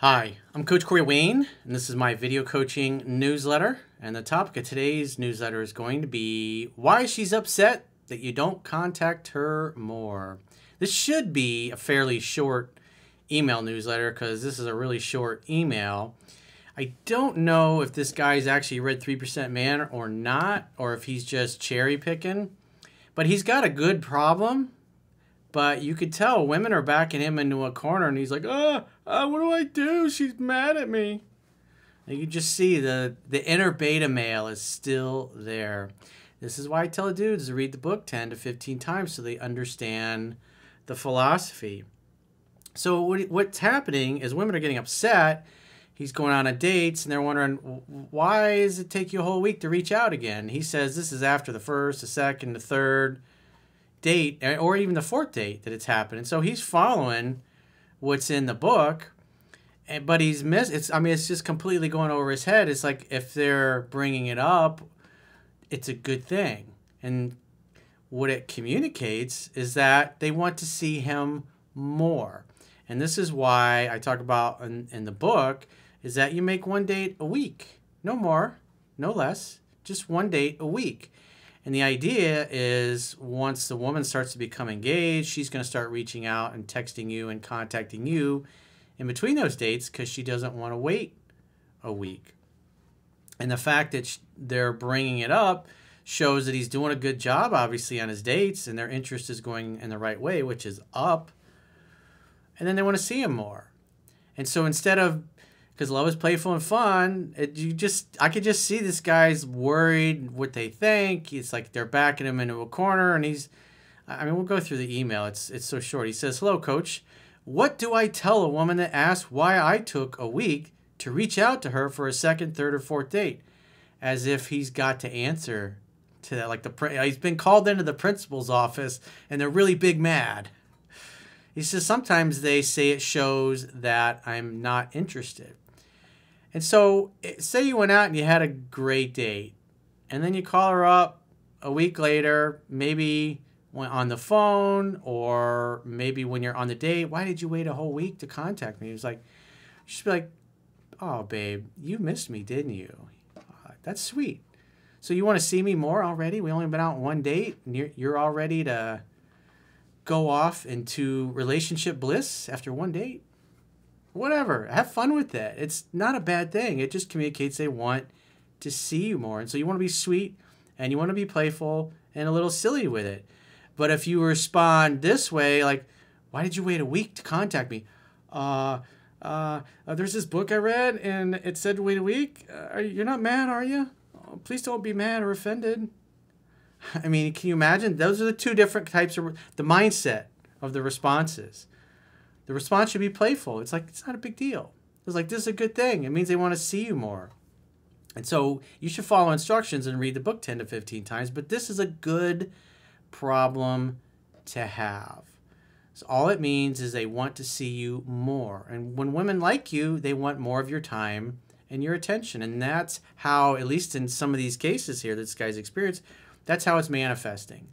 Hi, I'm Coach Corey Wayne, and this is my video coaching newsletter. And the topic of today's newsletter is going to be why she's upset that you don't contact her more. This should be a fairly short email newsletter because this is a really short email. I don't know if this guy's actually read 3% Man or not, or if he's just cherry picking, but he's got a good problem. But you could tell women are backing him into a corner, and he's like, what do I do? She's mad at me. And you just see the inner beta male is still there. This is why I tell dudes to read the book 10 to 15 times so they understand the philosophy. So what's happening is women are getting upset. He's going on dates, and they're wondering, why does it take you a whole week to reach out again? He says this is after the first, the second, the third date, or even the fourth date that it's happened. And so he's following what's in the book, but he's it's just completely going over his head. It's like if they're bringing it up, it's a good thing. And what it communicates is that they want to see him more. And this is why I talk about in the book is that you make one date a week. No more, no less, just one date a week. And the idea is once the woman starts to become engaged, she's going to start reaching out and texting you and contacting you in between those dates because she doesn't want to wait a week. And the fact that they're bringing it up shows that he's doing a good job, obviously, on his dates, and their interest is going in the right way, which is up. And then they want to see him more. And so instead of, because love is playful and fun, I could just see this guy's worried what they think. It's like they're backing him into a corner, and we'll go through the email. It's so short. He says, "Hello, Coach. What do I tell a woman that asks why I took a week to reach out to her for a second, third, or fourth date?" As if he's got to answer to that. Like he's been called into the principal's office, and they're really big mad. He says, sometimes they say it shows that I'm not interested. And so say you went out and you had a great date, and then you call her up a week later, maybe on the phone, or maybe when you're on the date. Why did you wait a whole week to contact me? He was like, you should be like, oh, babe, you missed me, didn't you? That's sweet. So you want to see me more already? We only been out one date, and you're all ready to go off into relationship bliss after one date? Whatever. Have fun with it. It's not a bad thing. It just communicates they want to see you more. And so you want to be sweet, and you want to be playful and a little silly with it. But if you respond this way, like, why did you wait a week to contact me? There's this book I read, and it said to wait a week. You're not mad, are you? Oh, please don't be mad or offended. I mean, can you imagine? Those are the two different types of the mindset of the responses. The response should be playful. It's like, it's not a big deal. It's like, this is a good thing. It means they want to see you more. And so you should follow instructions and read the book 10 to 15 times. But this is a good problem to have. So all it means is they want to see you more. And when women like you, they want more of your time and your attention. And that's how, at least in some of these cases here that this guy's experienced, that's how it's manifesting.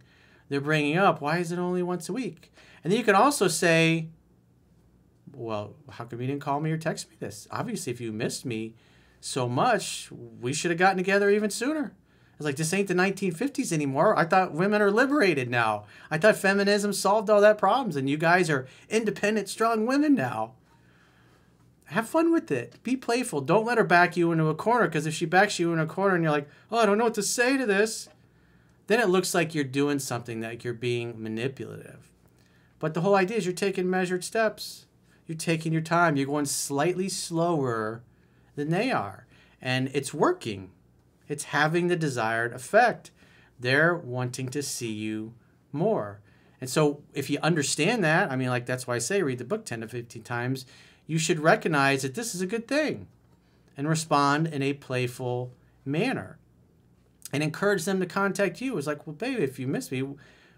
They're bringing up, why is it only once a week? And then you can also say, well, how come you didn't call me or text me this? Obviously, if you missed me so much, we should have gotten together even sooner. It's like, this ain't the 1950s anymore. I thought women are liberated now. I thought feminism solved all that problems, and you guys are independent, strong women now. Have fun with it. Be playful. Don't let her back you into a corner, because if she backs you in a corner and you're like, oh, I don't know what to say to this, then it looks like you're doing something, that you're being manipulative. But the whole idea is you're taking measured steps. You're taking your time. You're going slightly slower than they are. And it's working. It's having the desired effect. They're wanting to see you more. And so if you understand that, I mean, like, that's why I say read the book 10 to 15 times. You should recognize that this is a good thing and respond in a playful manner. And encourage them to contact you. It's like, well, baby, if you miss me,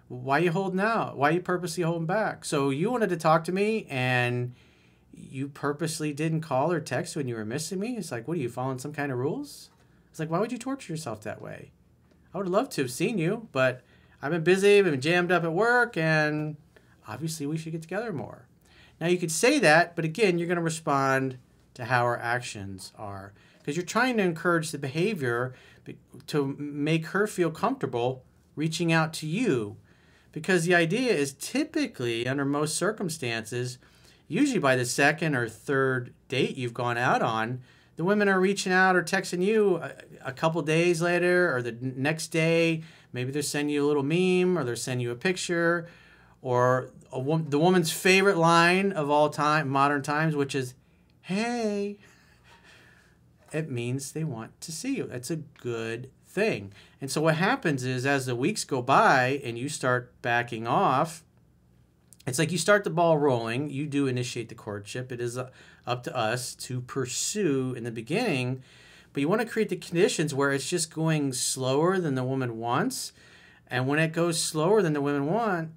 why are you holding out? Why are you purposely holding back? So you wanted to talk to me, and you purposely didn't call or text when you were missing me? It's like, what, are you following some kind of rules? It's like, why would you torture yourself that way? I would love to have seen you, but I've been busy, I've been jammed up at work, and obviously we should get together more. Now you could say that, but again, you're going to respond to how her actions are. Because you're trying to encourage the behavior to make her feel comfortable reaching out to you. Because the idea is typically, under most circumstances, usually by the second or third date you've gone out on, the women are reaching out or texting you a couple days later or the next day. Maybe they're sending you a little meme or they're sending you a picture, or the woman's favorite line of all time, modern times, which is, "Hey." It means they want to see you. That's a good thing. And so what happens is, as the weeks go by and you start backing off, it's like you start the ball rolling. You do initiate the courtship. It is up to us to pursue in the beginning, but you want to create the conditions where it's just going slower than the woman wants. And when it goes slower than the women want,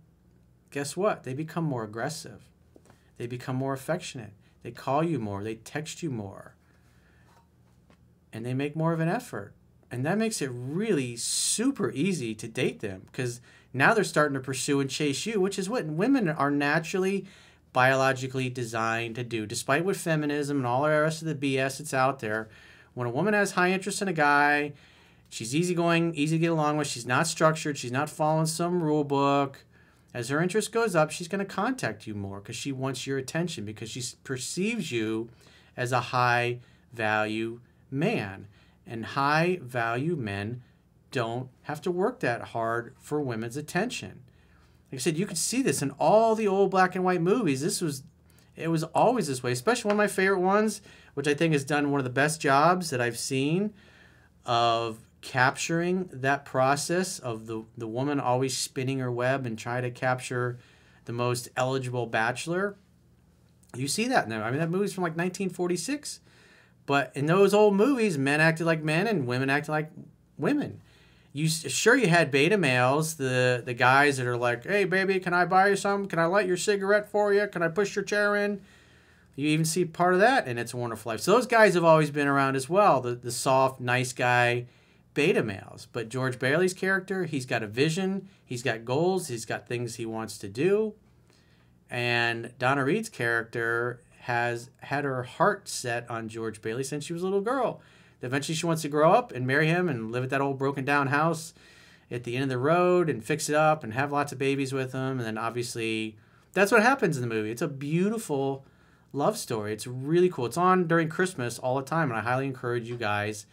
guess what? They become more aggressive. They become more affectionate. They call you more. They text you more. And they make more of an effort. And that makes it really super easy to date them, because now they're starting to pursue and chase you, which is what women are naturally, biologically designed to do. Despite what feminism and all the rest of the BS that's out there, when a woman has high interest in a guy, she's easygoing, easy to get along with, she's not structured, she's not following some rule book. As her interest goes up, she's going to contact you more because she wants your attention, because she perceives you as a high value man. And high value men don't have to work that hard for women's attention. Like I said, you could see this in all the old black and white movies. It was always this way, especially one of my favorite ones, which I think has done one of the best jobs that I've seen of capturing that process of the woman always spinning her web and try to capture the most eligible bachelor. You see that now. I mean, that movie's from like 1946. But in those old movies, men acted like men and women acted like women. You had beta males, the guys that are like, "Hey, baby, can I buy you some? Can I light your cigarette for you? Can I push your chair in?" You even see part of that in It's a Wonderful Life. So those guys have always been around as well, the soft, nice guy beta males. But George Bailey's character, he's got a vision, he's got goals, he's got things he wants to do. And Donna Reed's character has had her heart set on George Bailey since she was a little girl. Eventually she wants to grow up and marry him and live at that old broken down house at the end of the road and fix it up and have lots of babies with him. And then obviously that's what happens in the movie. It's a beautiful love story. It's really cool. It's on during Christmas all the time, and I highly encourage you guys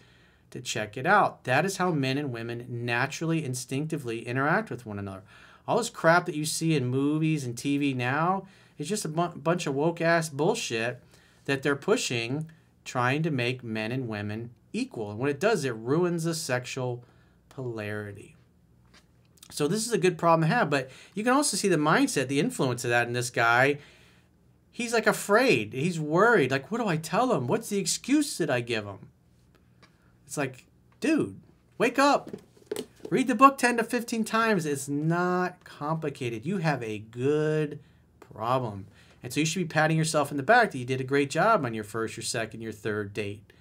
to check it out. That is how men and women naturally, instinctively interact with one another. All this crap that you see in movies and TV now, it's just a bunch of woke-ass bullshit that they're pushing, trying to make men and women equal. And what it does, it ruins the sexual polarity. So this is a good problem to have, but you can also see the mindset, the influence of that in this guy. He's like afraid. He's worried. Like, what do I tell him? What's the excuse that I give him? It's like, dude, wake up. Read the book 10 to 15 times. It's not complicated. You have a good problem. And so you should be patting yourself in the back that you did a great job on your first, your second, your third date.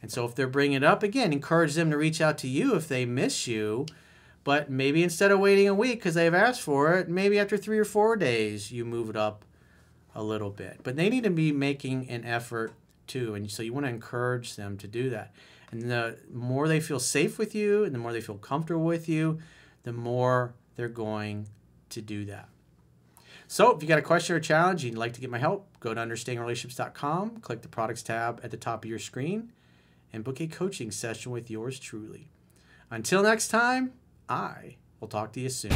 And so if they're bringing it up, again, encourage them to reach out to you if they miss you. But maybe instead of waiting a week because they've asked for it, maybe after 3 or 4 days, you move it up a little bit. But they need to be making an effort too. And so you want to encourage them to do that. And the more they feel safe with you and the more they feel comfortable with you, the more they're going to do that. So if you got a question or a challenge and you'd like to get my help, go to understandingrelationships.com, click the products tab at the top of your screen, and book a coaching session with yours truly. Until next time, I will talk to you soon.